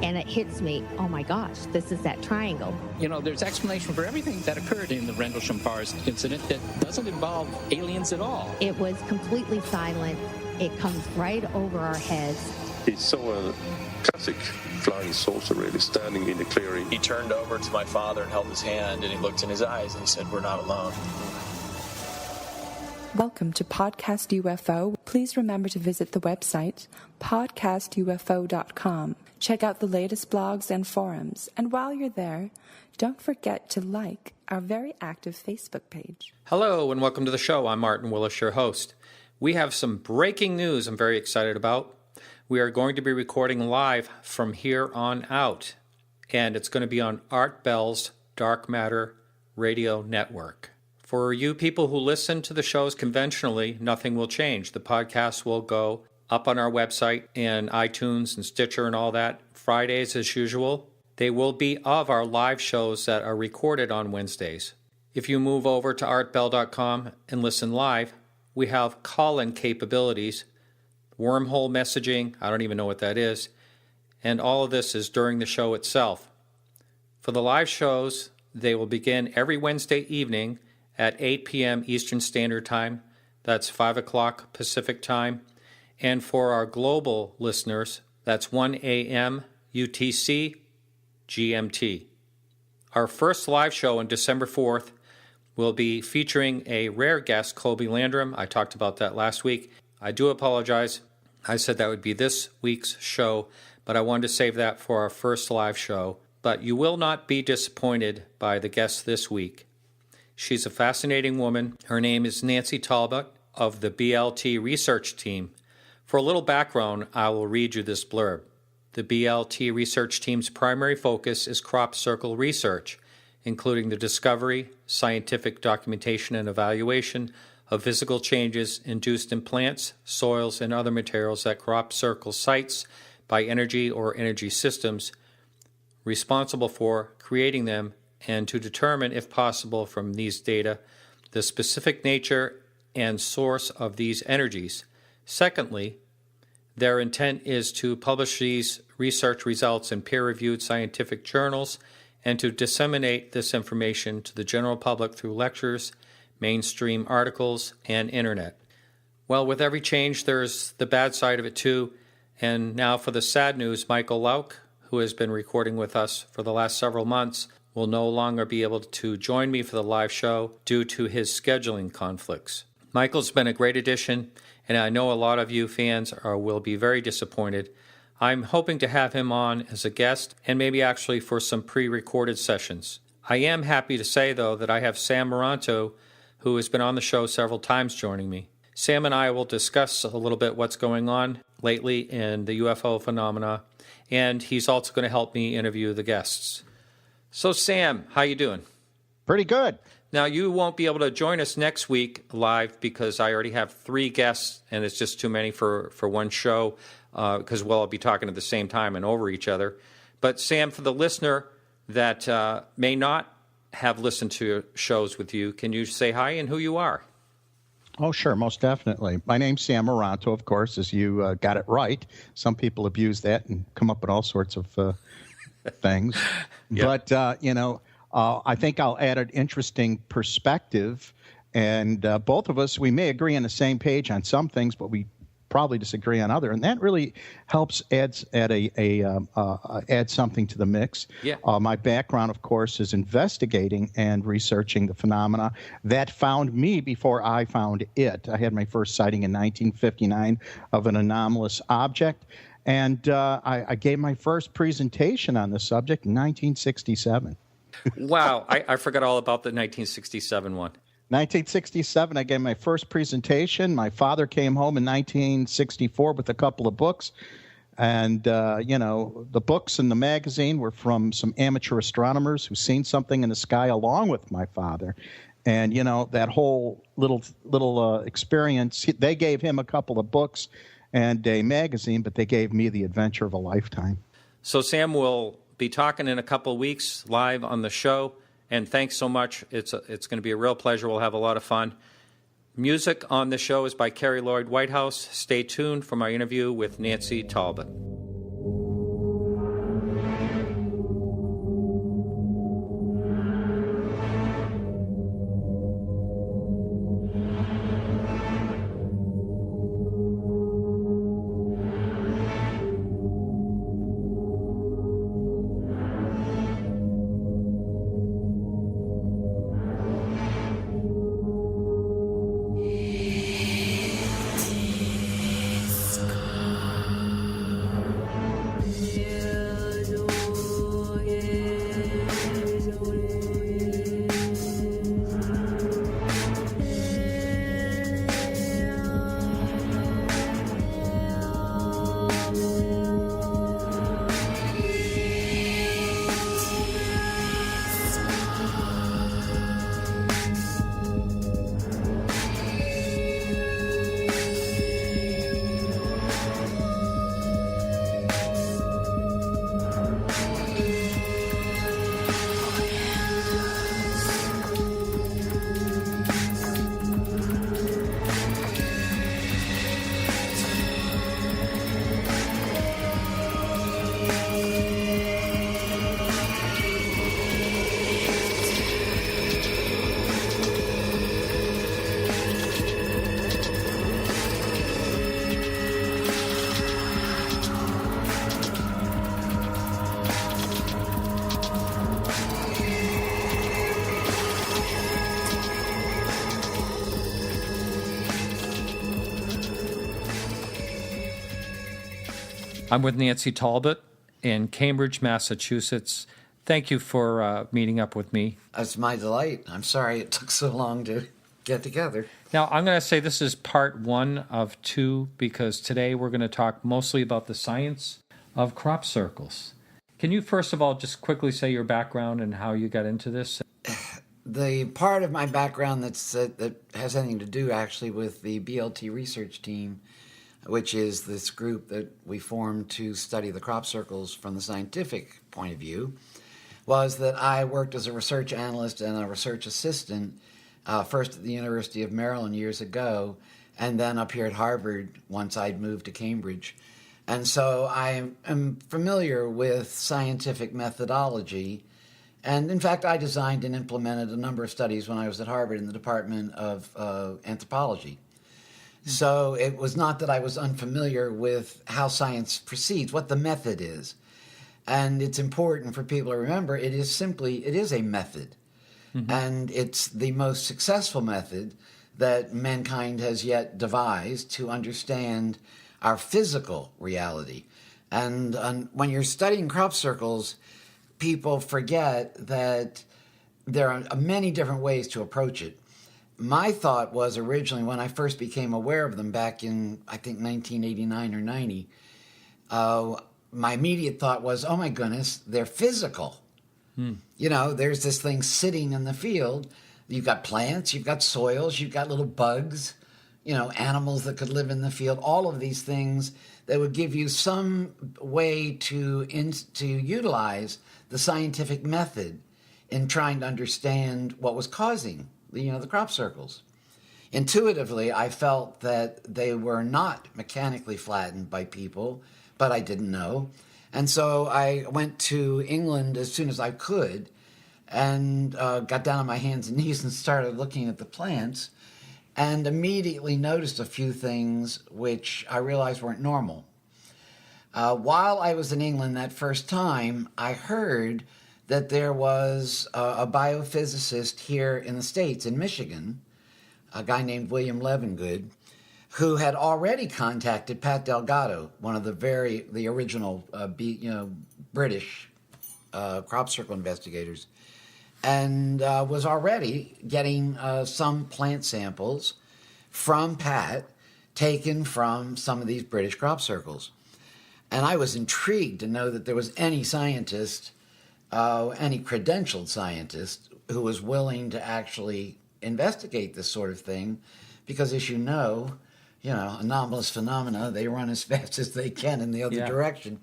and it hits me, oh my gosh, this is that triangle. You know, there's explanation for everything that occurred in the Rendlesham Forest incident that doesn't involve aliens at all. It was completely silent. It comes right over our heads. He saw a classic flying saucer really standing in the clearing. He turned over to my father and held his hand, and he looked in his eyes and he said, "We're not alone." Welcome to Podcast UFO. Please remember to visit the website podcastufo.com. Check out the latest blogs and forums. And while you're there, don't forget to like our very active Facebook page. Hello and welcome to the show. I'm Martin Willis, your host. We have some breaking news I'm very excited about. We are going to be recording live from here on out, and it's going to be on Art Bell's Dark Matter Radio Network. For you people who listen to the shows conventionally, nothing will change. The podcast will go up on our website and iTunes and Stitcher and all that Fridays as usual. They will be of our live shows that are recorded on Wednesdays. If you move over to artbell.com and listen live, we have call-in capabilities, wormhole messaging, I don't even know what that is, and all of this is during the show itself. For the live shows, they will begin every Wednesday evening at 8 p.m. Eastern Standard Time. That's 5 o'clock Pacific Time. And for our global listeners, that's 1 a.m. UTC GMT. Our first live show on December 4th will be featuring a rare guest, Colby Landrum. I talked about that last week. I do apologize. I said that would be this week's show, but I wanted to save that for our first live show. But you will not be disappointed by the guest this week. She's a fascinating woman. Her name is Nancy Talbott of the BLT Research Team. For a little background, I will read you this blurb. The BLT Research Team's primary focus is crop circle research, including the discovery, scientific documentation, and evaluation of physical changes induced in plants, soils, and other materials that crop circle sites by energy or energy systems responsible for creating them, and to determine, if possible, from these data, the specific nature and source of these energies. Secondly, their intent is to publish these research results in peer-reviewed scientific journals and to disseminate this information to the general public through lectures, mainstream articles, and internet. Well, with every change, there's the bad side of it too. And now for the sad news, Michael Lauk, who has been recording with us for the last several months, will no longer be able to join me for the live show due to his scheduling conflicts. Michael's been a great addition, and I know a lot of you fans will be very disappointed. I'm hoping to have him on as a guest and maybe actually for some pre-recorded sessions. I am happy to say, though, that I have Sam Moranto, who has been on the show several times, joining me. Sam and I will discuss a little bit what's going on lately in the UFO phenomena, and he's also going to help me interview the guests. So, Sam, how you doing? Pretty good. Now, you won't be able to join us next week live because I already have 3 guests, and it's just too many for one show because we'll all be talking at the same time and over each other. But, Sam, for the listener that may not have listened to shows with you, can you say hi and who you are? Oh, sure, most definitely. My name's Sam Moranto, of course, as you got it right. Some people abuse that and come up with all sorts of things. Yep. But, I think I'll add an interesting perspective. And both of us, we may agree on the same page on some things, but we probably disagree on other, and that really helps add something to the mix. Yeah. My background, of course, is investigating and researching the phenomena that found me before I found it. I had my first sighting in 1959 of an anomalous object, and I gave my first presentation on the subject in 1967. Wow, I forgot all about the 1967 one. 1967, I gave my first presentation. My father came home in 1964 with a couple of books. And, the books in the magazine were from some amateur astronomers who seen something in the sky along with my father. And, that whole little experience, they gave him a couple of books and a magazine, but they gave me the adventure of a lifetime. So, Sam, we'll be talking in a couple of weeks live on the show. And thanks so much. It's going to be a real pleasure. We'll have a lot of fun. Music on the show is by Carrie Lloyd Whitehouse. Stay tuned for my interview with Nancy Talbott. I'm with Nancy Talbott in Cambridge, Massachusetts. Thank you for meeting up with me. It's my delight. I'm sorry it took so long to get together. Now, I'm going to say this is part 1 of 2 because today we're going to talk mostly about the science of crop circles. Can you first of all just quickly say your background and how you got into this? The part of my background that has anything to do actually with the BLT Research Team, which is this group that we formed to study the crop circles from the scientific point of view, was that I worked as a research analyst and a research assistant, first at the University of Maryland years ago, and then up here at Harvard once I'd moved to Cambridge. And so I am familiar with scientific methodology. And in fact, I designed and implemented a number of studies when I was at Harvard in the Department of Anthropology. So it was not that I was unfamiliar with how science proceeds, what the method is. And it's important for people to remember it is a method. Mm-hmm. And it's the most successful method that mankind has yet devised to understand our physical reality. And when you're studying crop circles, people forget that there are many different ways to approach it. My thought was originally, when I first became aware of them back in, I think, 1989 or 90, my immediate thought was, oh my goodness, they're physical. You know, there's this thing sitting in the field. You've got plants, you've got soils, you've got little bugs, you know, animals that could live in the field, all of these things that would give you some way to utilize the scientific method in trying to understand what was causing the crop circles. Intuitively, I felt that they were not mechanically flattened by people, but I didn't know. And so I went to England as soon as I could and got down on my hands and knees and started looking at the plants and immediately noticed a few things which I realized weren't normal. While I was in England that first time, I heard that there was a biophysicist here in the States, in Michigan, a guy named William Levengood, who had already contacted Pat Delgado, one of the original British crop circle investigators, and was already getting some plant samples from Pat taken from some of these British crop circles. And I was intrigued to know that there was any scientist, any credentialed scientist, who was willing to actually investigate this sort of thing, because as you know, anomalous phenomena, they run as fast as they can in the other direction.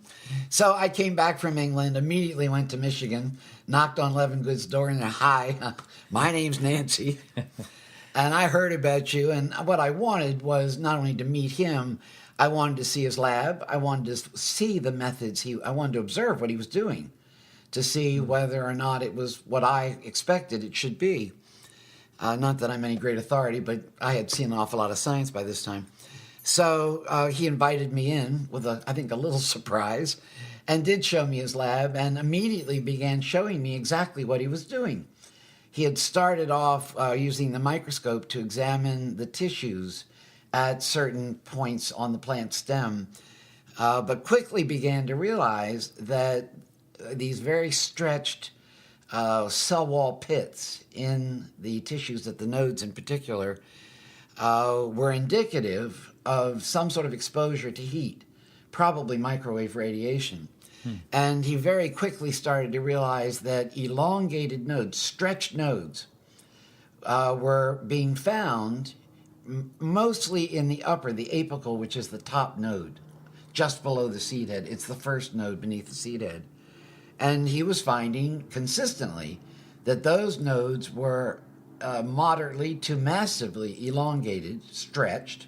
So I came back from England, immediately went to Michigan, knocked on Levengood's door, and hi, my name's Nancy, and I heard about you. And what I wanted was not only to meet him, I wanted to see his lab. I wanted to see the methods I wanted to observe what he was doing, to see whether or not it was what I expected it should be. Not that I'm any great authority, but I had seen an awful lot of science by this time. So he invited me in with, I think, a little surprise, and did show me his lab, and immediately began showing me exactly what he was doing. He had started off using the microscope to examine the tissues at certain points on the plant stem, but quickly began to realize that these very stretched cell wall pits in the tissues, at the nodes in particular, were indicative of some sort of exposure to heat, probably microwave radiation. And he very quickly started to realize that elongated nodes, stretched nodes, were being found mostly in the upper, the apical, which is the top node, just below the seed head. It's the first node beneath the seed head. And he was finding consistently that those nodes were moderately to massively elongated, stretched,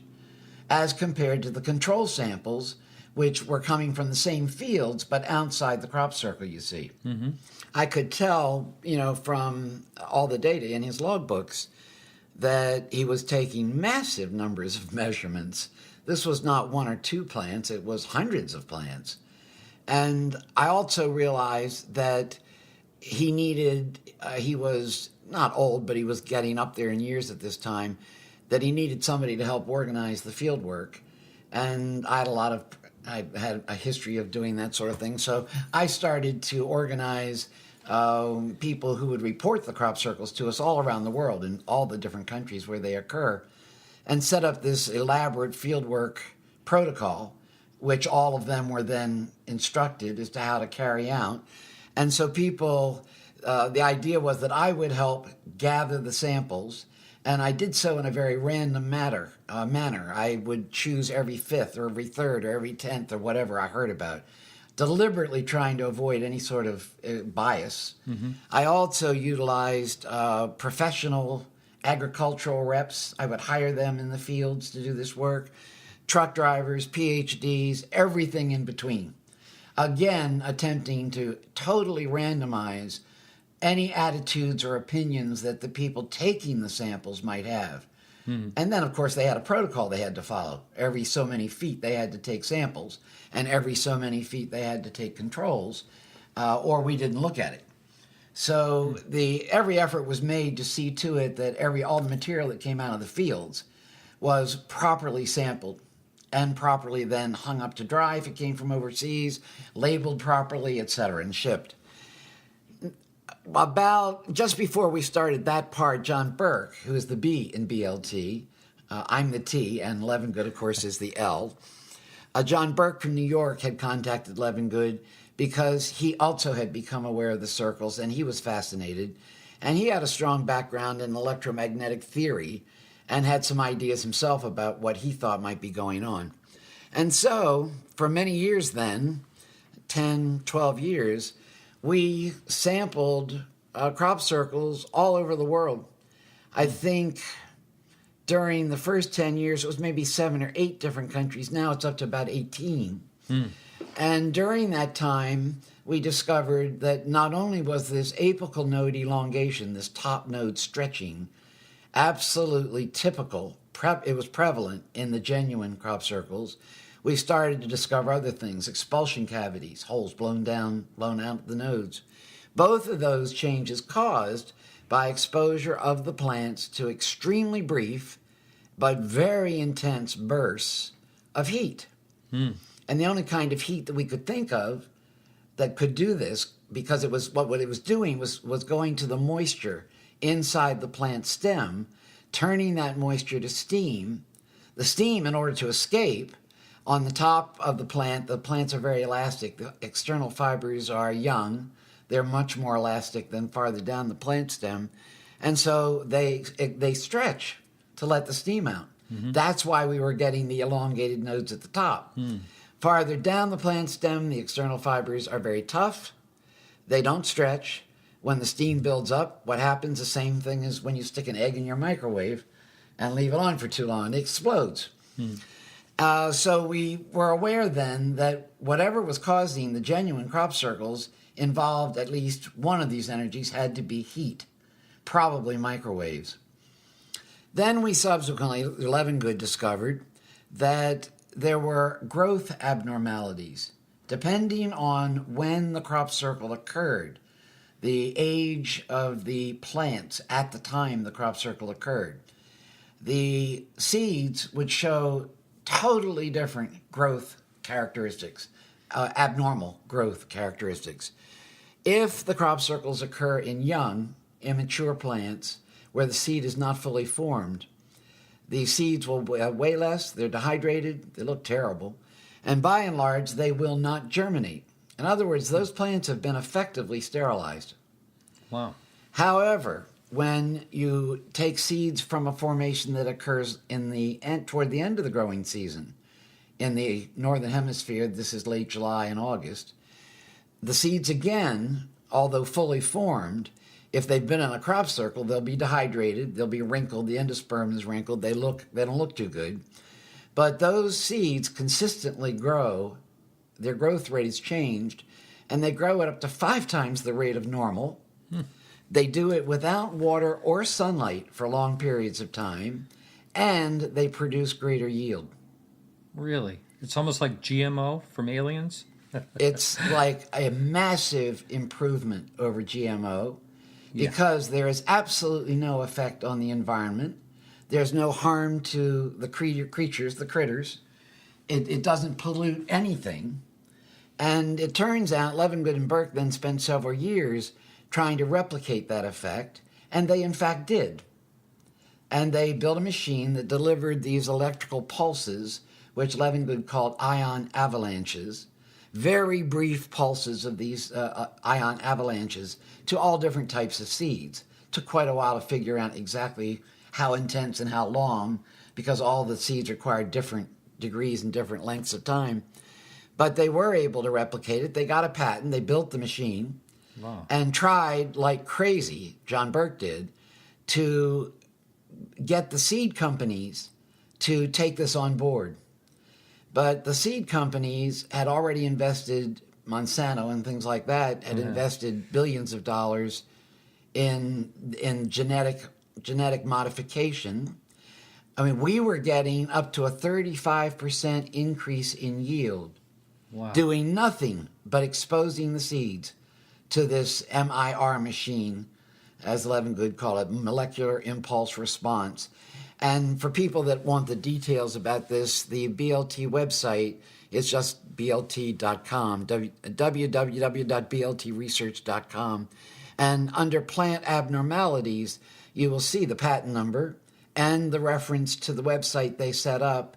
as compared to the control samples, which were coming from the same fields, but outside the crop circle, you see. Mm-hmm. I could tell, from all the data in his logbooks, that he was taking massive numbers of measurements. This was not one or two plants, it was hundreds of plants. And I also realized that he was not old, but he was getting up there in years at this time, that he needed somebody to help organize the field work. And I had a lot of I had a history of doing that sort of thing. So I started to organize people who would report the crop circles to us all around the world in all the different countries where they occur, and set up this elaborate fieldwork protocol, which all of them were then instructed as to how to carry out. And so people, the idea was that I would help gather the samples, and I did so in a very random manner. I would choose every 5th or every 3rd or every 10th or whatever I heard about, deliberately trying to avoid any sort of bias. Mm-hmm. I also utilized professional agricultural reps. I would hire them in the fields to do this work, truck drivers, PhDs, everything in between. Again, attempting to totally randomize any attitudes or opinions that the people taking the samples might have. Mm-hmm. And then, of course, they had a protocol they had to follow. Every so many feet they had to take samples, and every so many feet they had to take controls, or we didn't look at it. So every effort was made to see to it that all the material that came out of the fields was properly sampled and properly then hung up to dry if it came from overseas, labeled properly, etc., and shipped. About just before we started that part, John Burke, who is the B in BLT, I'm the T, and Levengood, of course, is the L. John Burke from New York had contacted Levengood because he also had become aware of the circles, and he was fascinated. And he had a strong background in electromagnetic theory and had some ideas himself about what he thought might be going on. And so, for many years then, 10, 12 years, we sampled crop circles all over the world. I think during the first 10 years, it was maybe 7 or 8 different countries. Now it's up to about 18. And during that time, we discovered that not only was this apical node elongation, this top node stretching, absolutely typical, it was prevalent in the genuine crop circles, we started to discover other things, expulsion cavities, holes blown out the nodes. Both of those changes caused by exposure of the plants to extremely brief but very intense bursts of heat. And the only kind of heat that we could think of that could do this, because it was what it was doing was going to the moisture inside the plant stem, turning that moisture to steam. The steam, in order to escape, on the top of the plants are very elastic. The external fibers are young. They're much more elastic than farther down the plant stem. And so they stretch to let the steam out. Mm-hmm. That's why we were getting the elongated nodes at the top. Farther down the plant stem, the external fibers are very tough. They don't stretch. When the steam builds up, what happens? The same thing as when you stick an egg in your microwave and leave it on for too long. It explodes. So we were aware then that whatever was causing the genuine crop circles involved at least one of these energies had to be heat, probably microwaves. Then we subsequently, Levengood discovered that there were growth abnormalities depending on when the crop circle occurred, the age of the plants at the time the crop circle occurred. The seeds would show totally different growth characteristics, abnormal growth characteristics. If the crop circles occur in young, immature plants where the seed is not fully formed, the seeds will weigh less, they're dehydrated, they look terrible, and by and large, they will not germinate. In other words, those plants have been effectively sterilized. Wow. However, when you take seeds from a formation that occurs toward the end of the growing season, in the northern hemisphere, this is late July and August, the seeds again, although fully formed, if they've been in a crop circle, they'll be dehydrated, they'll be wrinkled, the endosperm is wrinkled, they don't look too good. But those seeds consistently grow, their growth rate is changed, and they grow at up to 5 times the rate of normal. They do it without water or sunlight for long periods of time, and they produce greater yield. Really? It's almost like GMO from aliens? It's like a massive improvement over GMO because there is absolutely no effect on the environment. There's no harm to the creatures, the critters. it doesn't pollute anything. And it turns out Levengood and Burke then spent several years trying to replicate that effect, and they in fact did. And they built a machine that delivered these electrical pulses, which Levengood called ion avalanches, very brief pulses of these ion avalanches to all different types of seeds. Took quite a while to figure out exactly how intense and how long, because all the seeds required different degrees and different lengths of time. But they were able to replicate it. They got a patent. They built the machine. Wow. And tried like crazy, John Burke did, to get the seed companies to take this on board. But the seed companies had already invested, Monsanto and things like that, had invested billions of dollars in genetic modification. I mean, we were getting up to a 35% increase in yield, doing nothing but exposing the seeds to this MIR machine, as Levengood called it, molecular impulse response. And for people that want the details about this, the BLT website is just BLT.com, www.bltresearch.com. And under plant abnormalities, you will see the patent number and the reference to the website they set up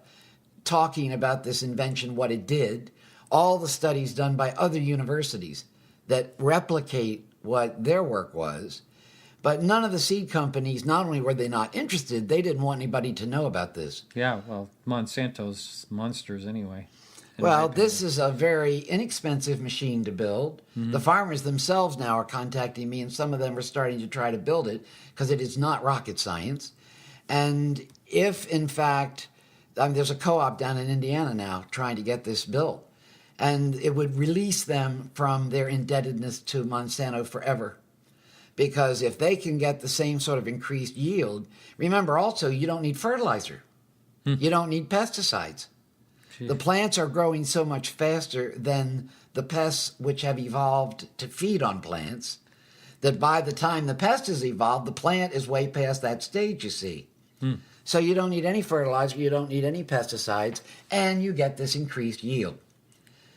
talking about this invention, what it did, all the studies done by other universities that replicate what their work was. But none of the seed companies, not only were they not interested, they didn't want anybody to know about this. Yeah, well, Monsanto's monsters anyway. Well, this is a very inexpensive machine to build. Mm-hmm. The farmers themselves now are contacting me, and some of them are starting to try to build it because it is not rocket science. And if, in fact, there's a co-op down in Indiana now trying to get this built, and it would release them from their indebtedness to Monsanto forever. Because if they can get the same sort of increased yield, remember also, you don't need fertilizer. You don't need pesticides. The plants are growing so much faster than the pests which have evolved to feed on plants that by the time the pest has evolved, the plant is way past that stage, you see. So you don't need any fertilizer, you don't need any pesticides, and you get this increased yield.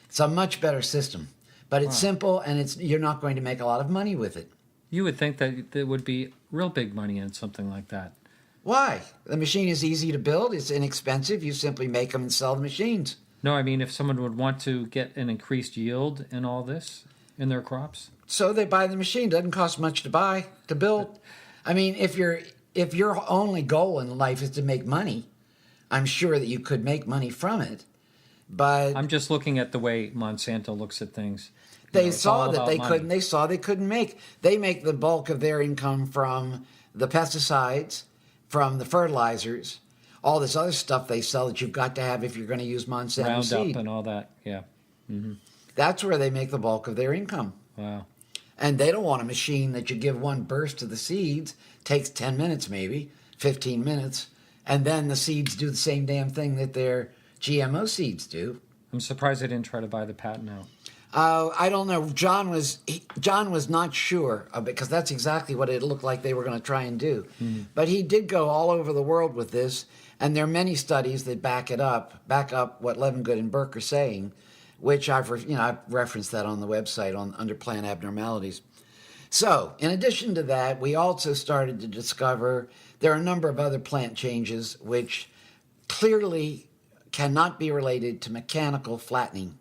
It's a much better system, but it's simple, and you're not going to make a lot of money with it. You would think that there would be real big money in something like that. Why? The machine is easy to build. It's inexpensive. You simply make them and sell the machines. No, I mean, if someone would want to get an increased yield in all this, in their crops. So they buy the machine. It doesn't cost much to buy, to build. I mean, if your only goal in life is to make money, I'm sure that you could make money from it. But I'm just looking at the way Monsanto looks at things. They saw that they couldn't. They saw they couldn't make. They make the bulk of their income from the pesticides, from the fertilizers, all this other stuff they sell that you've got to have if you're going to use Monsanto seed. Roundup and all that. Yeah. Mm-hmm. That's where they make the bulk of their income. Wow. And they don't want a machine that you give one burst to the seeds, takes 10 minutes maybe, 15 minutes, and then the seeds do the same damn thing that their GMO seeds do. I'm surprised they didn't try to buy the patent out. I don't know. John was not sure because that's exactly what it looked like they were going to try and do. But he did go all over the world with this, and there are many studies that back up what Levengood and Burke are saying, which I've referenced that on the website under plant abnormalities. So, in addition to that, we also started to discover there are a number of other plant changes which clearly cannot be related to mechanical flattening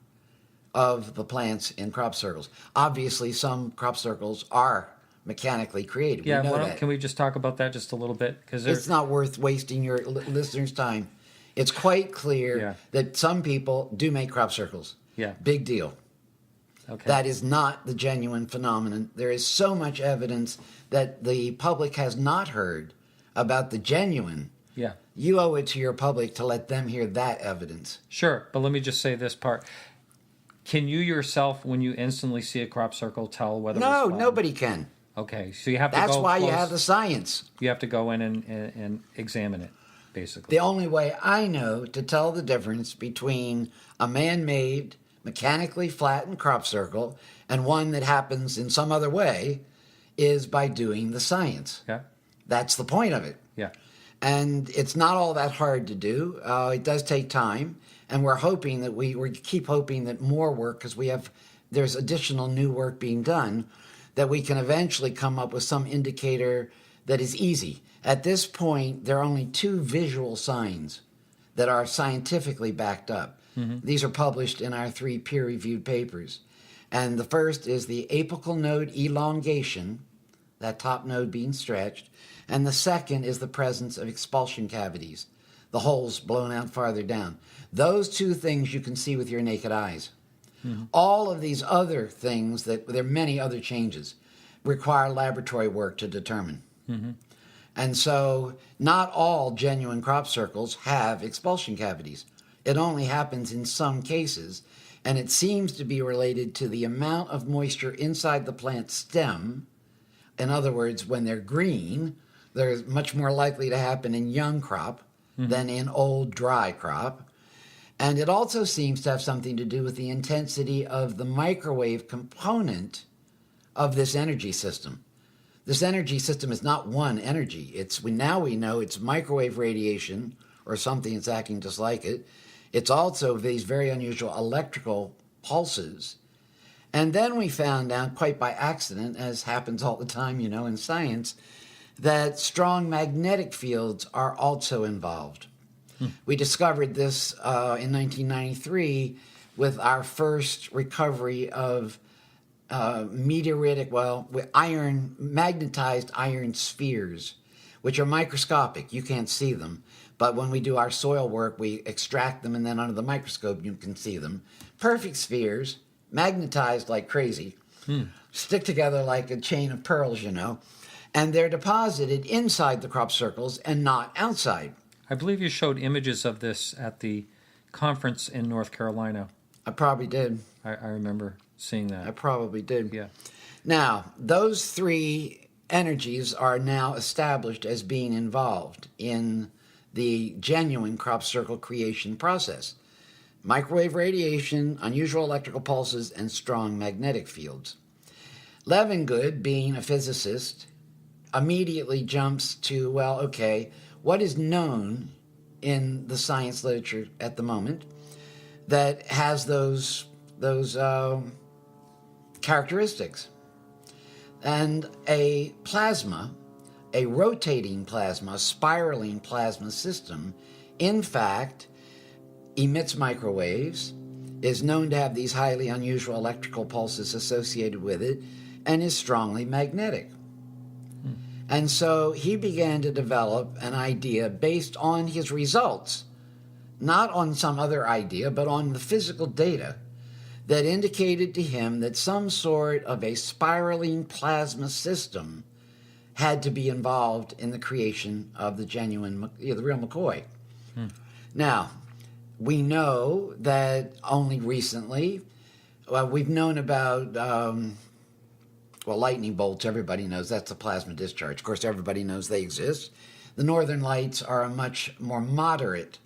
of the plants in crop circles. Obviously, some crop circles are mechanically created. Yeah, we know that. Can we just talk about that just a little bit? Because it's not worth wasting your listeners' time. It's quite clear that some people do make crop circles. Yeah. Big deal. Okay. That is not the genuine phenomenon. There is so much evidence that the public has not heard about the genuine. Yeah. You owe it to your public to let them hear that evidence. Sure, but let me just say this part. Can you yourself, when you instantly see a crop circle, tell whether No, it's nobody can. Okay, so you have to go That's why close. you have the science. You have to go in and examine it, basically. The only way I know to tell the difference between a man-made, mechanically flattened crop circle and one that happens in some other way is by doing the science. Yeah. That's the point of it. Yeah. And it's not all that hard to do. It does take time, and we're hoping that we keep hoping that more work, because there's additional new work being done, that we can eventually come up with some indicator that is easy. At this point, there are only 2 visual signs that are scientifically backed up. These are published in our 3 peer-reviewed papers. And the first is the apical node elongation, that top node being stretched. And the second is the presence of expulsion cavities, the holes blown out farther down. Those 2 things you can see with your naked eyes. All of these other things, there are many other changes, require laboratory work to determine. And so not all genuine crop circles have expulsion cavities. It only happens in some cases, and it seems to be related to the amount of moisture inside the plant stem. In other words, when they're green, they're much more likely to happen in young crop than in old dry crop. And it also seems to have something to do with the intensity of the microwave component of this energy system. This energy system is not one energy. Now we know it's microwave radiation or something that's acting just like it. It's also these very unusual electrical pulses. And then we found out, quite by accident, as happens all the time, in science, that strong magnetic fields are also involved. We discovered this in 1993 with our first recovery of magnetized iron spheres, which are microscopic. You can't see them. But when we do our soil work, we extract them, and then under the microscope, you can see them. Perfect spheres, magnetized like crazy, stick together like a chain of pearls, and they're deposited inside the crop circles and not outside. I believe you showed images of this at the conference in North Carolina. I probably did. I remember seeing that. I probably did. Yeah. Now, those 3 energies are now established as being involved in the genuine crop circle creation process. Microwave radiation, unusual electrical pulses, and strong magnetic fields. Levengood, being a physicist, immediately jumps to, what is known in the science literature at the moment that has those characteristics? And a plasma, a rotating plasma, a spiraling plasma system, in fact, emits microwaves, is known to have these highly unusual electrical pulses associated with it, and is strongly magnetic. And so he began to develop an idea based on his results, not on some other idea, but on the physical data that indicated to him that some sort of a spiraling plasma system had to be involved in the creation of the real McCoy. Now, we know that only recently, we've known about, lightning bolts, everybody knows that's a plasma discharge. Of course, everybody knows they exist. The northern lights are a much more moderate,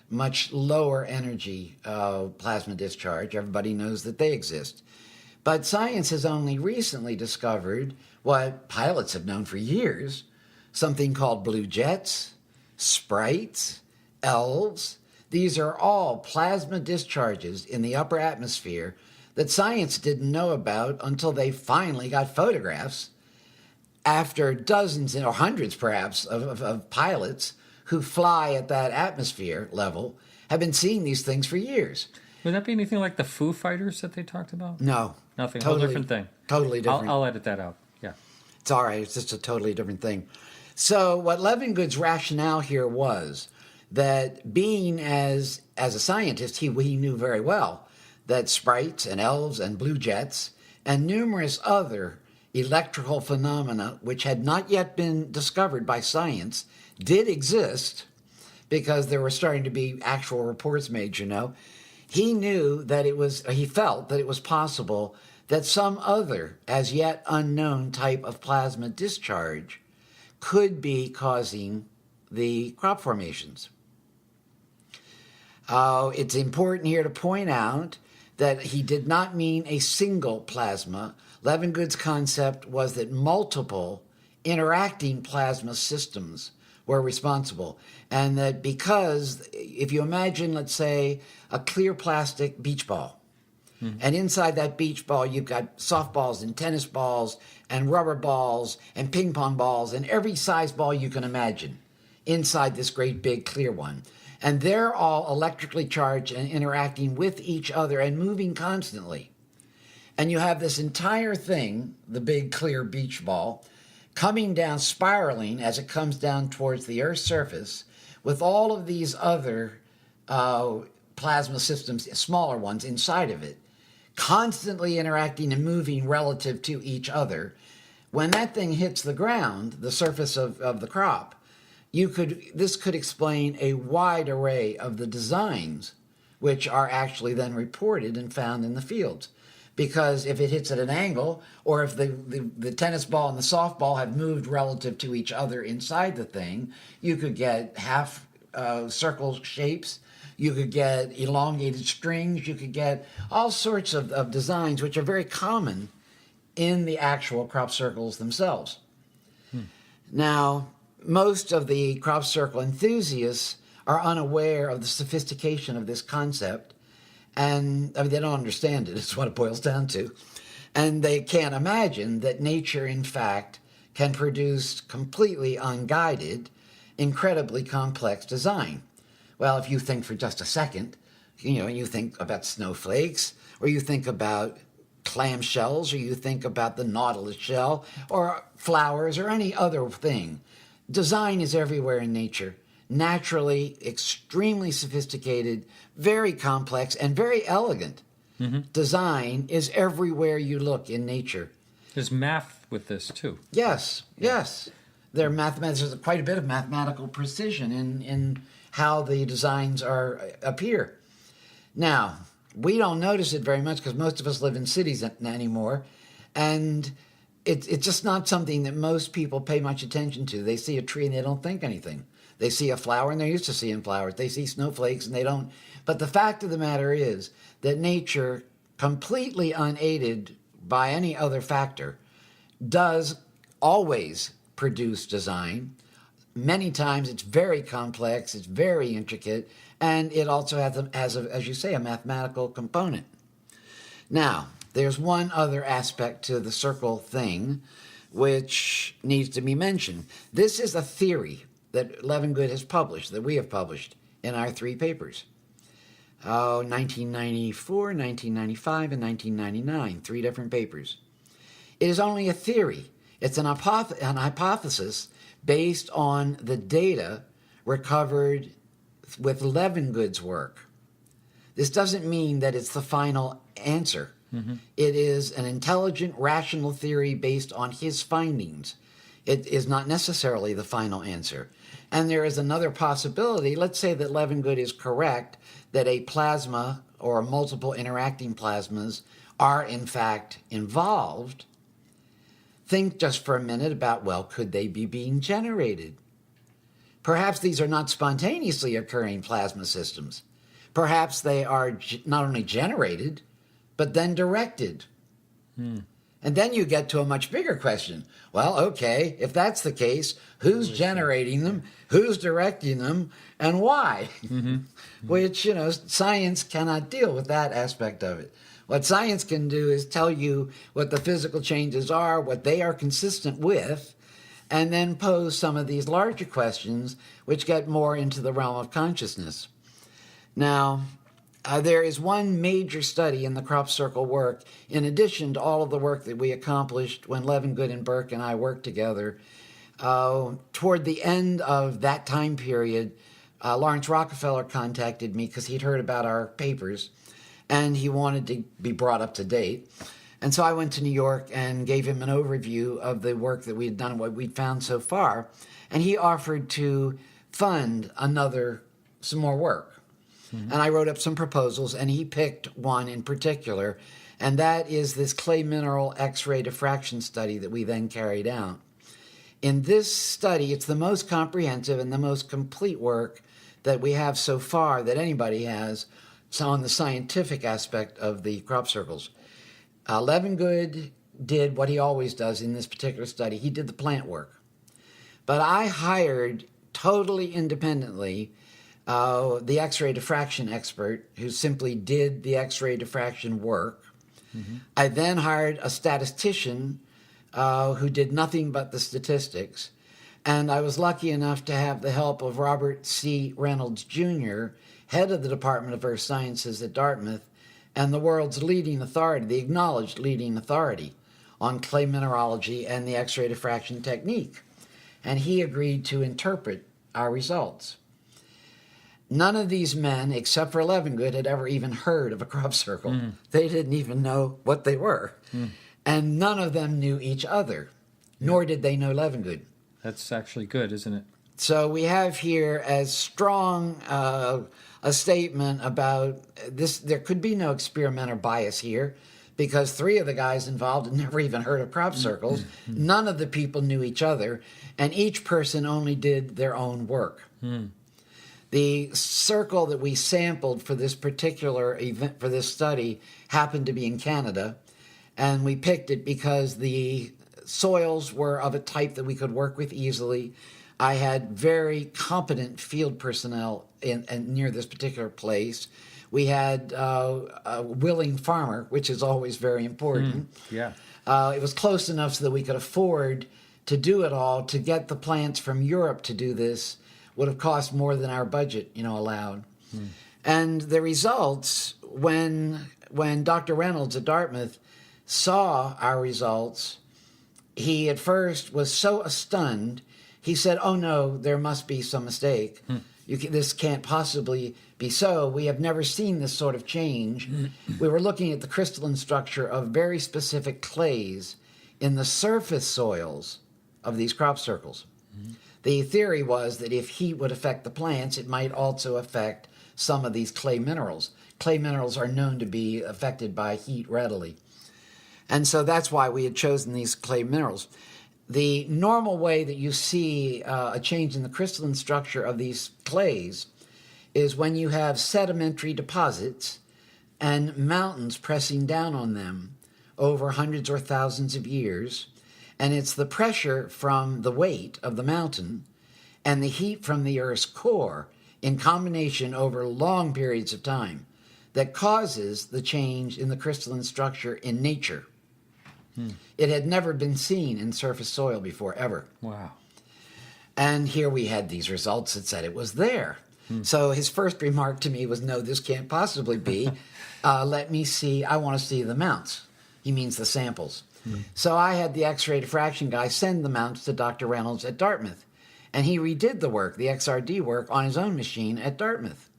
much lower energy plasma discharge. Everybody knows that they exist. But science has only recently discovered what pilots have known for years, something called blue jets, sprites, elves. These are all plasma discharges in the upper atmosphere that science didn't know about until they finally got photographs after dozens or hundreds perhaps of pilots who fly at that atmosphere level have been seeing these things for years. Would that be anything like the Foo Fighters that they talked about? No. Nothing. Totally, whole different thing. Totally different. I'll edit that out. Yeah. It's all right. It's just a totally different thing. So what Levengood's rationale here was that being as a scientist, he knew very well that sprites and elves and blue jets and numerous other electrical phenomena which had not yet been discovered by science did exist, because there were starting to be actual reports made, He felt that it was possible that some other, as yet unknown type of plasma discharge could be causing the crop formations. It's important here to point out that he did not mean a single plasma. Levengood's concept was that multiple interacting plasma systems were responsible. And that because if you imagine, let's say, a clear plastic beach ball, and inside that beach ball, you've got softballs and tennis balls and rubber balls and ping pong balls and every size ball you can imagine inside this great big clear one. And they're all electrically charged and interacting with each other and moving constantly. And you have this entire thing, the big clear beach ball, coming down, spiraling as it comes down towards the Earth's surface with all of these other plasma systems, smaller ones, inside of it, constantly interacting and moving relative to each other. When that thing hits the ground, the surface of the crop, this could explain a wide array of the designs which are actually then reported and found in the fields. Because if it hits at an angle, or if the tennis ball and the softball have moved relative to each other inside the thing, you could get half circle shapes, you could get elongated strings, you could get all sorts of designs which are very common in the actual crop circles themselves. Now, most of the crop circle enthusiasts are unaware of the sophistication of this concept, and I mean, they don't understand it, is what it boils down to. And they can't imagine that nature, in fact, can produce completely unguided, incredibly complex design. Well, if you think for just a second, you think about snowflakes, or you think about clam shells, or you think about the nautilus shell, or flowers, or any other thing. Design is everywhere in nature. Naturally, extremely sophisticated, very complex, and very elegant. Design is everywhere you look in nature. There's math with this, too. Yes. There's quite a bit of mathematical precision in how the designs appear. Now, we don't notice it very much because most of us live in cities anymore, and it's just not something that most people pay much attention to. They see a tree and they don't think anything. They see a flower and they're used to seeing flowers. They see snowflakes and they don't. But the fact of the matter is that nature, completely unaided by any other factor, does always produce design. Many times it's very complex, it's very intricate, and it also has, as you say, a mathematical component. Now, there's one other aspect to the circle thing which needs to be mentioned. This is a theory that Levengood has published, that we have published in our 3 papers. 1994, 1995, and 1999, 3 different papers. It is only a theory. It's an hypothesis based on the data recovered with Levengood's work. This doesn't mean that it's the final answer. It is an intelligent, rational theory based on his findings. It is not necessarily the final answer. And there is another possibility. Let's say that Levengood is correct, that a plasma or multiple interacting plasmas are in fact involved. Think just for a minute about, well, could they be being generated? Perhaps these are not spontaneously occurring plasma systems. Perhaps they are not only generated, but then directed. And then you get to a much bigger question. Well, okay, if that's the case, who's generating them, who's directing them, and why? Which, science cannot deal with that aspect of it. What science can do is tell you what the physical changes are, what they are consistent with, and then pose some of these larger questions which get more into the realm of consciousness. Now, there is one major study in the crop circle work, in addition to all of the work that we accomplished when Levengood and Burke and I worked together. Toward the end of that time period, Lawrence Rockefeller contacted me because he'd heard about our papers, and he wanted to be brought up to date. And so I went to New York and gave him an overview of the work that we had done and what we'd found so far, and he offered to fund some more work. And I wrote up some proposals, and he picked one in particular, and that is this clay mineral X-ray diffraction study that we then carried out. In this study, it's the most comprehensive and the most complete work that we have so far, that anybody has, on the scientific aspect of the crop circles. Levengood did what he always does in this particular study. He did the plant work. But I hired totally independently, the X-ray diffraction expert who simply did the X-ray diffraction work. I then hired a statistician who did nothing but the statistics. And I was lucky enough to have the help of Robert C. Reynolds, Jr., head of the Department of Earth Sciences at Dartmouth, and the world's leading authority, the acknowledged leading authority on clay mineralogy and the X-ray diffraction technique. And he agreed to interpret our results. None of these men, except for Levengood, had ever even heard of a crop circle. They didn't even know what they were. And none of them knew each other, nor did they know Levengood. That's actually good, isn't it? So we have here as strong a statement about this. There could be no experimenter bias here because 3 of the guys involved had never even heard of crop circles. None of the people knew each other, and each person only did their own work. The circle that we sampled for this particular event, for this study, happened to be in Canada, and we picked it because the soils were of a type that we could work with easily. I had very competent field personnel near this particular place. We had a willing farmer, which is always very important. Yeah. It was close enough so that we could afford to do it all. To get the plants from Europe to do this would have cost more than our budget, allowed. And the results, when Dr. Reynolds at Dartmouth saw our results, he at first was so stunned, he said, "Oh no, there must be some mistake. This can't possibly be so. We have never seen this sort of change." We were looking at the crystalline structure of very specific clays in the surface soils of these crop circles. The theory was that if heat would affect the plants, it might also affect some of these clay minerals. Clay minerals are known to be affected by heat readily. And so that's why we had chosen these clay minerals. The normal way that you see a change in the crystalline structure of these clays is when you have sedimentary deposits and mountains pressing down on them over hundreds or thousands of years. And it's the pressure from the weight of the mountain and the heat from the Earth's core in combination over long periods of time that causes the change in the crystalline structure in nature. It had never been seen in surface soil before, ever. Wow. And here we had these results that said it was there. So his first remark to me was, "No, this can't possibly be. Let me see. I want to see the mounts." He means the samples. So I had the X-ray diffraction guy send the mounts to Dr. Reynolds at Dartmouth. And he redid the work, the XRD work, on his own machine at Dartmouth.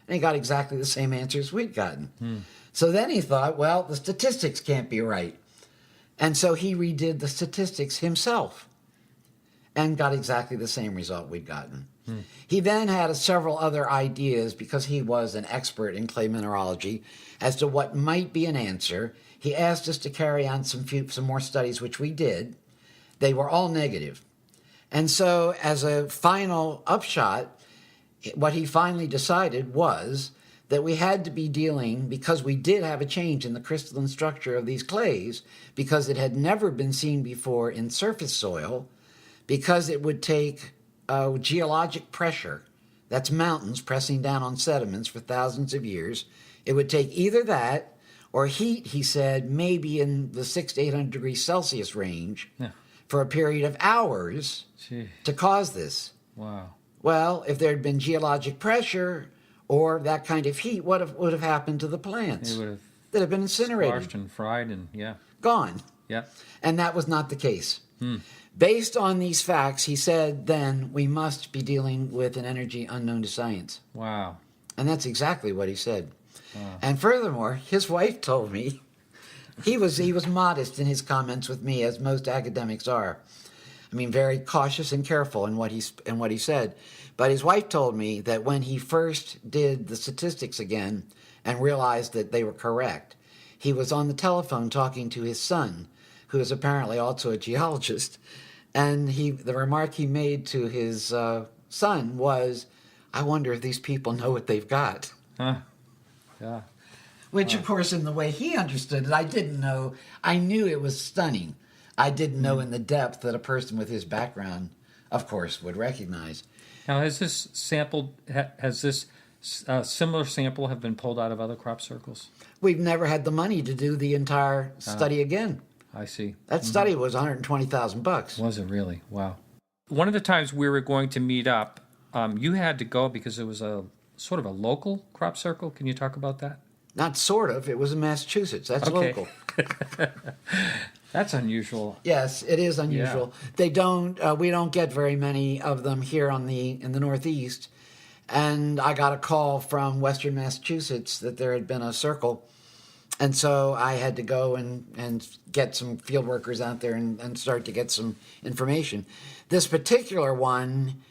And he got exactly the same answers we'd gotten. So then he thought, well, the statistics can't be right. And so he redid the statistics himself and got exactly the same result we'd gotten. He then had several other ideas, because he was an expert in clay mineralogy, as to what might be an answer. He asked us to carry on some more studies, which we did. They were all negative. And so as a final upshot, what he finally decided was that we had to be dealing, because we did have a change in the crystalline structure of these clays, because it had never been seen before in surface soil, because it would take geologic pressure, that's mountains pressing down on sediments for thousands of years. It would take either that or heat, he said, maybe in the 600 to 800 degrees Celsius range for a period of hours to cause this. Wow. Well, if there had been geologic pressure or that kind of heat, what would have happened to the plants? They would have that have been incinerated, squashed and fried, and gone. Yeah. And that was not the case. Based on these facts, he said, then we must be dealing with an energy unknown to science. Wow. And that's exactly what he said. Wow. And furthermore, his wife told me, he was modest in his comments with me, as most academics are. I mean, very cautious and careful in what he said. But his wife told me that when he first did the statistics again and realized that they were correct, he was on the telephone talking to his son, who is apparently also a geologist. And the remark he made to his son was, "I wonder if these people know what they've got." Yeah. Which, of course, in the way he understood it, I didn't know. I knew it was stunning. I didn't know in the depth that a person with his background, of course, would recognize. Now, has this similar sample have been pulled out of other crop circles? We've never had the money to do the entire study again. I see. That study was $120,000. Was it really? Wow. One of the times we were going to meet up, you had to go because it was a sort of a local crop circle. Can you talk about that? Not sort of. It was in Massachusetts. That's local. That's unusual. Yes, it is unusual. Yeah. They don't. We don't get very many of them here in the Northeast. And I got a call from Western Massachusetts that there had been a circle, and so I had to go and get some field workers out there and start to get some information. This particular one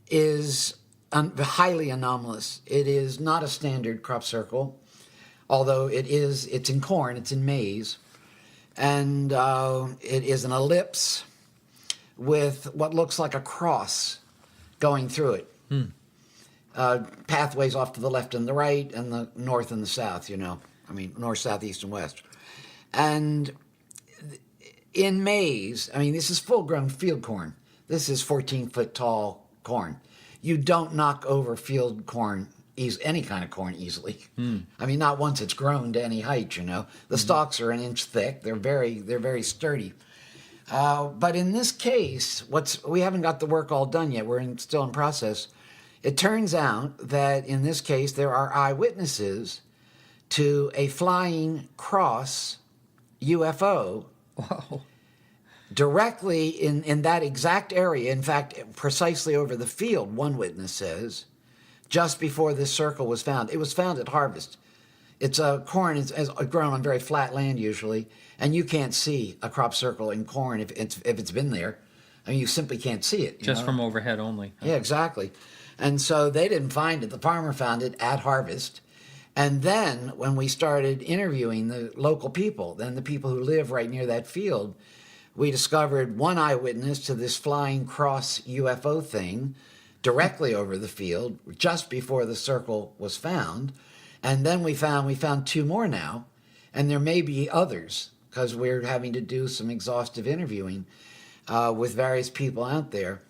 is highly anomalous. It is not a standard crop circle, although it's in corn, it's in maize, and it is an ellipse with what looks like a cross going through it. Pathways off to the left and the right, and the north and the south, north, south, east, and west. And in maize, this is full-grown field corn. This is 14-foot tall corn. You don't knock over field corn, any kind of corn, easily. Not once it's grown to any height, The stalks are an inch thick. They're very sturdy. But in this case, we haven't got the work all done yet. We're still in process. It turns out that in this case, there are eyewitnesses to a flying cross UFO. Wow. Directly in that exact area, in fact, precisely over the field, one witness says, just before this circle was found. It was found at harvest. It's corn is grown on very flat land usually, and you can't see a crop circle in corn if it's been there. You simply can't see it. Just from overhead only. Yeah, exactly. And so they didn't find it. The farmer found it at harvest. And then when we started interviewing the local people, then the people who live right near that field, we discovered one eyewitness to this flying cross UFO thing directly over the field just before the circle was found. And then we found two more now, and there may be others because we're having to do some exhaustive interviewing with various people out there.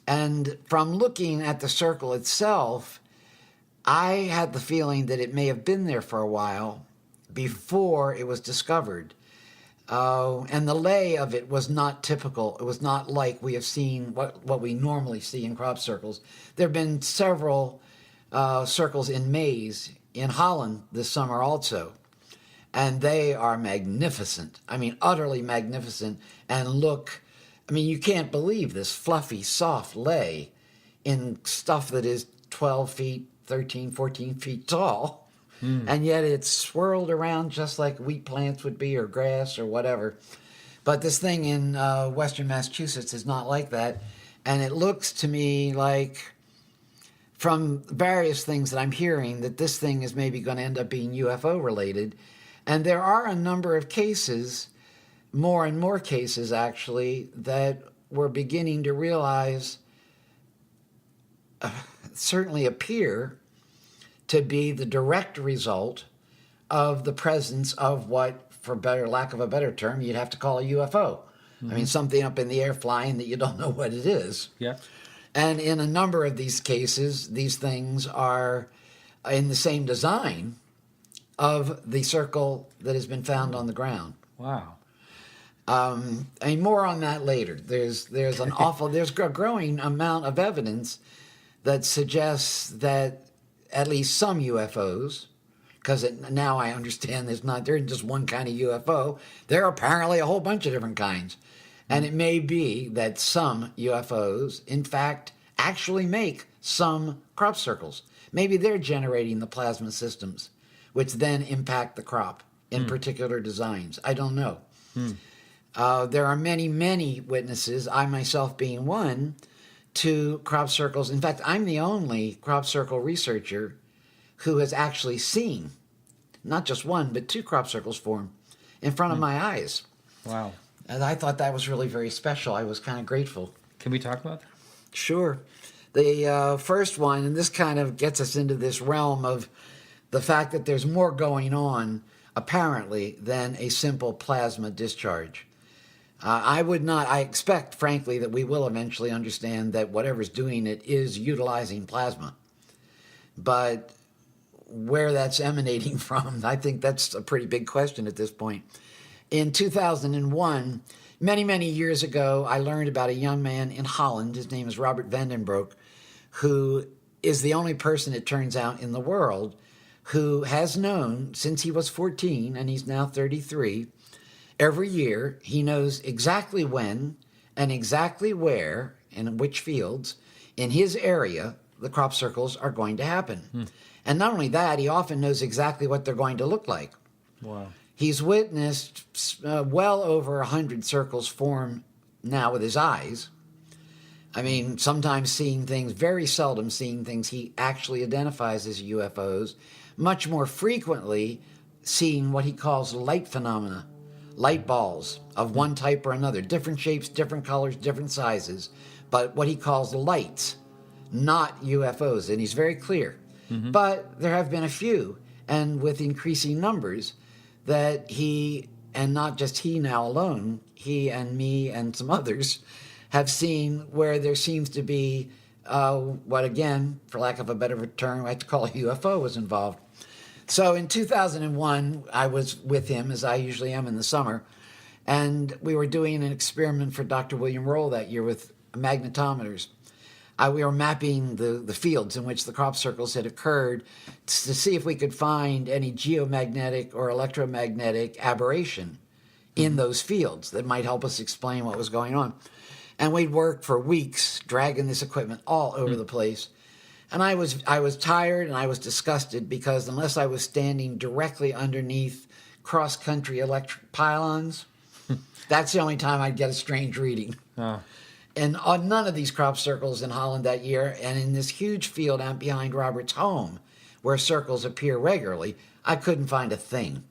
And from looking at the circle itself, I had the feeling that it may have been there for a while before it was discovered. And the lay of it was not typical. It was not like we have seen what we normally see in crop circles. There have been several circles in maize in Holland this summer also. And they are magnificent. Utterly magnificent. And look, you can't believe this fluffy, soft lay in stuff that is 12 feet, 13, 14 feet tall. And yet it's swirled around just like wheat plants would be or grass or whatever. But this thing in western Massachusetts is not like that. And it looks to me like, from various things that I'm hearing, that this thing is maybe going to end up being UFO related. And there are a number of cases, more and more cases actually, that we're beginning to realize certainly appear to be the direct result of the presence of what, for lack of a better term, you'd have to call a UFO. Something up in the air flying that you don't know what it is. Yeah. And in a number of these cases, these things are in the same design of the circle that has been found on the ground. Wow. More on that later. There's a growing amount of evidence that suggests that at least some UFOs, because now I understand there isn't just one kind of UFO. There are apparently a whole bunch of different kinds. And it may be that some UFOs, in fact, actually make some crop circles. Maybe they're generating the plasma systems, which then impact the crop in particular designs. I don't know. There are many, many witnesses, I myself being one, to crop circles. In fact, I'm the only crop circle researcher who has actually seen not just one, but two crop circles form in front of my eyes. Wow. And I thought that was really very special. I was kind of grateful. Can we talk about that? Sure. The first one, and this kind of gets us into this realm of the fact that there's more going on, apparently, than a simple plasma discharge. I expect, frankly, that we will eventually understand that whatever's doing it is utilizing plasma. But where that's emanating from, I think that's a pretty big question at this point. In 2001, many, many years ago, I learned about a young man in Holland. His name is Robert Vandenbroek, who is the only person, it turns out, in the world who has known since he was 14, and he's now 33, every year he knows exactly when and exactly where and in which fields in his area the crop circles are going to happen. And not only that, he often knows exactly what they're going to look like. Wow. He's witnessed well over 100 circles form now with his eyes. I mean, sometimes seeing things, very seldom seeing things he actually identifies as UFOs, much more frequently seeing what he calls light phenomena, light balls of one type or another, different shapes, different colors, different sizes, but what he calls lights, not UFOs, and he's very clear. But there have been a few, and with increasing numbers, that he, and not just he now alone, he and me and some others, have seen where there seems to be what, again, for lack of a better term, I like to call a UFO was involved. So in 2001, I was with him, as I usually am in the summer, and we were doing an experiment for Dr. William Roll that year with magnetometers. We were mapping the fields in which the crop circles had occurred to see if we could find any geomagnetic or electromagnetic aberration in those fields that might help us explain what was going on. And we'd worked for weeks dragging this equipment all over the place. And I was tired and I was disgusted because unless I was standing directly underneath cross-country electric pylons, that's the only time I'd get a strange reading. And on none of these crop circles in Holland that year, and in this huge field out behind Robert's home, where circles appear regularly, I couldn't find a thing.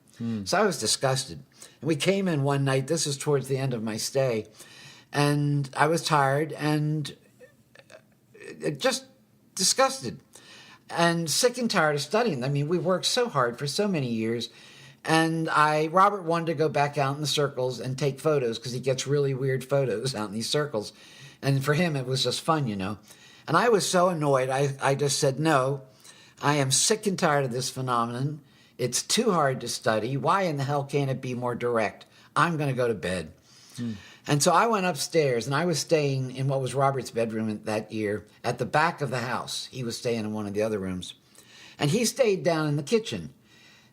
So I was disgusted. And we came in one night, this is towards the end of my stay, and I was tired and just disgusted and sick and tired of studying. I mean, we worked so hard for so many years, and Robert wanted to go back out in the circles and take photos because he gets really weird photos out in these circles. And for him, it was just fun, you know. And I was so annoyed, I just said, no, I am sick and tired of this phenomenon. It's too hard to study. Why in the hell can't it be more direct? I'm going to go to bed. And so I went upstairs, and I was staying in what was Robert's bedroom that year at the back of the house. He was staying in one of the other rooms. And he stayed down in the kitchen.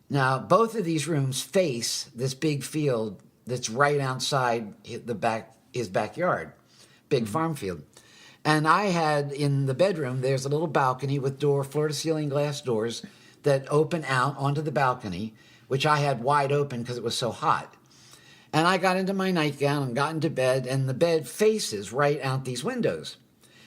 Now, both of these rooms face this big field that's right outside his backyard, big farm field. And I had, in the bedroom, there's a little balcony with floor-to-ceiling glass doors that open out onto the balcony, which I had wide open because it was so hot. And I got into my nightgown and got into bed, and the bed faces right out these windows.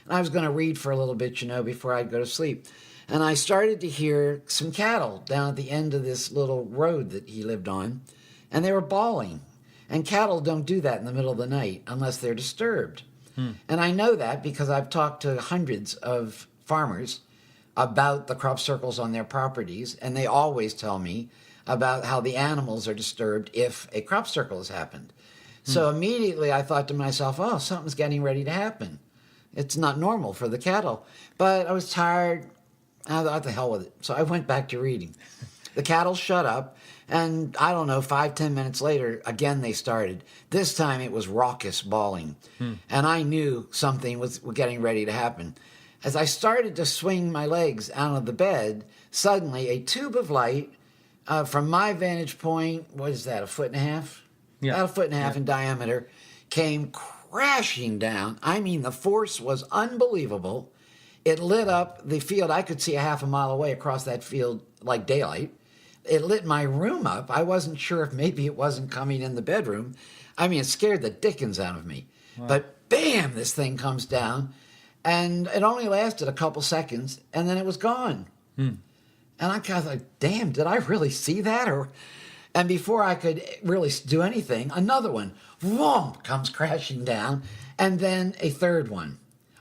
And I was going to read for a little bit, you know, before I'd go to sleep. And I started to hear some cattle down at the end of this little road that he lived on, and they were bawling. And cattle don't do that in the middle of the night unless they're disturbed. And I know that because I've talked to hundreds of farmers about the crop circles on their properties, and they always tell me about how the animals are disturbed if a crop circle has happened. So immediately I thought to myself, oh, something's getting ready to happen. It's not normal for the cattle. But I was tired. I thought, the hell with it. So I went back to reading. The cattle shut up, and I don't know, 5-10 minutes later, again they started. This time it was raucous bawling, and I knew something was getting ready to happen. As I started to swing my legs out of the bed, suddenly a tube of light from my vantage point, what is that, 1.5 feet? Yeah. About 1.5 feet in diameter, came crashing down. I mean, the force was unbelievable. It lit up the field. I could see a half a mile away across that field like daylight. It lit my room up. I wasn't sure if maybe it wasn't coming in the bedroom. I mean, it scared the dickens out of me. Wow. But bam, this thing comes down. And it only lasted a couple seconds, and then it was gone. And I kind of like, damn, did I really see that? And before I could really do anything, another one, whoomp, comes crashing down, and then a third one,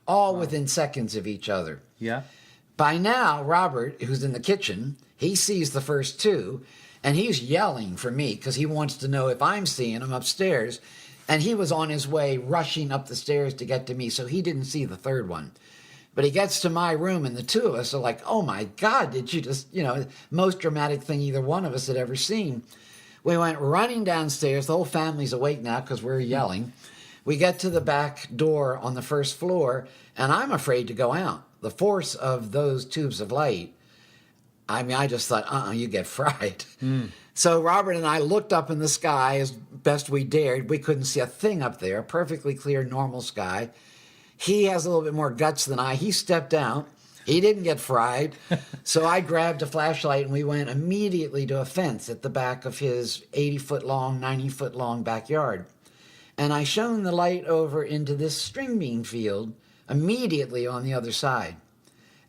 all within seconds of each other. Yeah. By now, Robert, who's in the kitchen, he sees the first two, and he's yelling for me because he wants to know if I'm seeing them upstairs. And he was on his way rushing up the stairs to get to me, so he didn't see the third one. But he gets to my room, and the two of us are like, oh my God, did you just, most dramatic thing either one of us had ever seen. We went running downstairs. The whole family's awake now because we're yelling. We get to the back door on the first floor, and I'm afraid to go out. The force of those tubes of light, I just thought, you get fried. So Robert and I looked up in the sky as best we dared. We couldn't see a thing up there, perfectly clear, normal sky. He has a little bit more guts than I. He stepped out. He didn't get fried. So I grabbed a flashlight and we went immediately to a fence at the back of his 80-foot-long, 90-foot-long backyard. And I shone the light over into this string bean field immediately on the other side.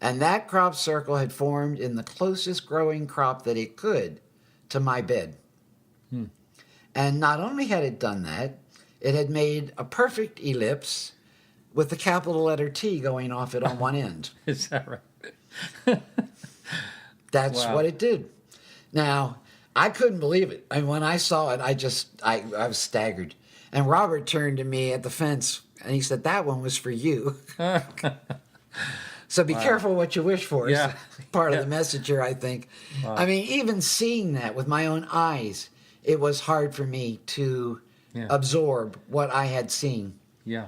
And that crop circle had formed in the closest growing crop that it could to my bed. And not only had it done that, it had made a perfect ellipse with the capital letter T going off it on one end. Is that right? That's what it did. Now, I couldn't believe it. And when I saw it, I was staggered. And Robert turned to me at the fence and he said, that one was for you. So be careful what you wish for. Yeah. Is part of the message here, I think. Wow. I mean, even seeing that with my own eyes, it was hard for me to absorb what I had seen. Yeah.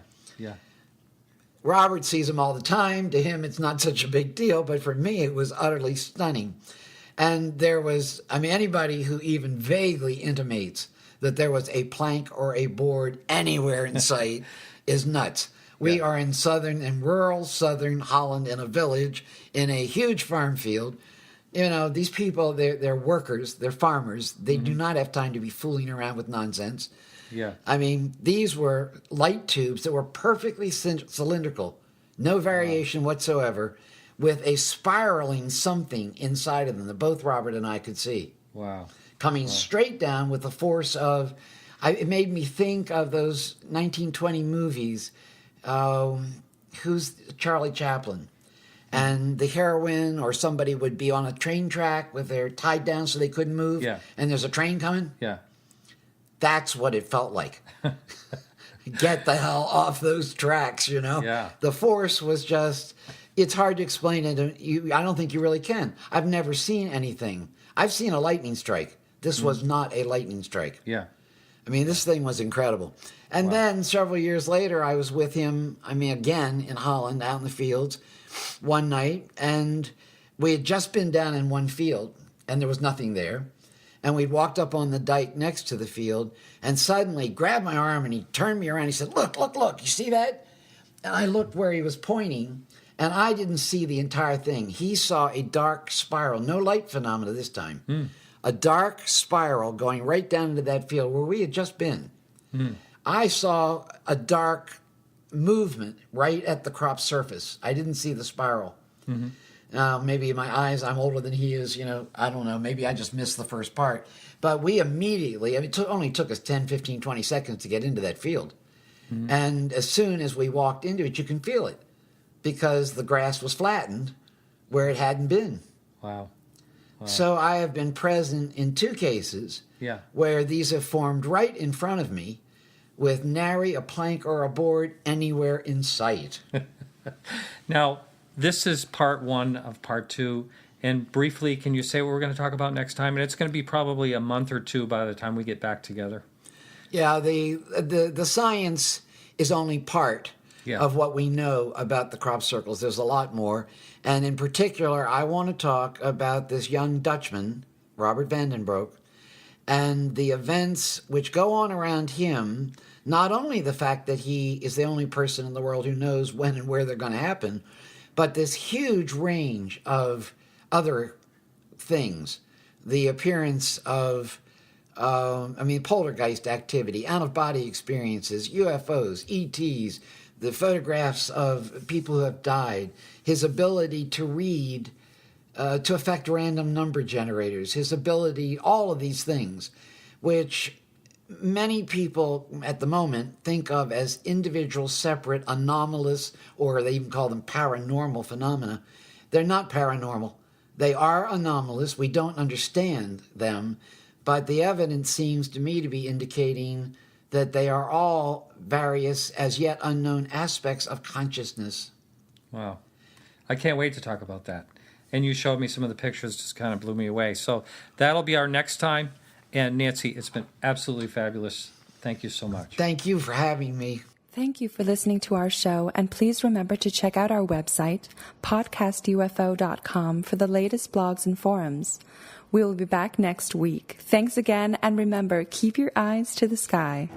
Robert sees them all the time. To him, it's not such a big deal, but for me, it was utterly stunning. And there was, anybody who even vaguely intimates that there was a plank or a board anywhere in sight is nuts. We are in rural southern Holland in a village in a huge farm field. These people, they're workers, they're farmers. They do not have time to be fooling around with nonsense. Yeah. These were light tubes that were perfectly cylindrical, no variation whatsoever, with a spiraling something inside of them that both Robert and I could see. Wow. Coming straight down with the force of, it made me think of those 1920 movies, who's Charlie Chaplin? And the heroine or somebody would be on a train track with their tied down so they couldn't move. Yeah. And there's a train coming. Yeah. That's what it felt like. Get the hell off those tracks, Yeah. The force was just, it's hard to explain it. I don't think you really can. I've never seen anything. I've seen a lightning strike. This was not a lightning strike. Yeah. This thing was incredible. And then several years later, I was with him, again in Holland, out in the fields, one night, and we had just been down in one field, and there was nothing there. And we'd walked up on the dike next to the field, and suddenly grabbed my arm, and he turned me around. He said, look, you see that? And I looked where he was pointing, and I didn't see the entire thing. He saw a dark spiral, no light phenomena this time, a dark spiral going right down into that field where we had just been. I saw a dark movement right at the crop surface. I didn't see the spiral. Maybe in my eyes, I'm older than he is, I don't know. Maybe I just missed the first part. But we immediately, it only took us 10, 15, 20 seconds to get into that field. And as soon as we walked into it, you can feel it because the grass was flattened where it hadn't been. Wow. So I have been present in two cases where these have formed right in front of me with nary a plank or a board anywhere in sight. Now, this is part one of part two. And briefly, can you say what we're going to talk about next time? And it's going to be probably a month or two by the time we get back together. Yeah, the science is only part of what we know about the crop circles. There's a lot more. And in particular, I want to talk about this young Dutchman, Robert van den Broek, and the events which go on around him. Not only the fact that he is the only person in the world who knows when and where they're going to happen, but this huge range of other things. The appearance of, poltergeist activity, out-of-body experiences, UFOs, ETs, the photographs of people who have died, his ability to read, to affect random number generators, his ability, all of these things, which many people at the moment think of as individual, separate, anomalous, or they even call them paranormal phenomena. They're not paranormal. They are anomalous. We don't understand them, but the evidence seems to me to be indicating that they are all various as yet unknown aspects of consciousness. Wow. I can't wait to talk about that. And you showed me some of the pictures, just kind of blew me away. So that'll be our next time. And Nancy, it's been absolutely fabulous. Thank you so much. Thank you for having me. Thank you for listening to our show, and please remember to check out our website, podcastufo.com, for the latest blogs and forums. We will be back next week. Thanks again, and remember, keep your eyes to the sky.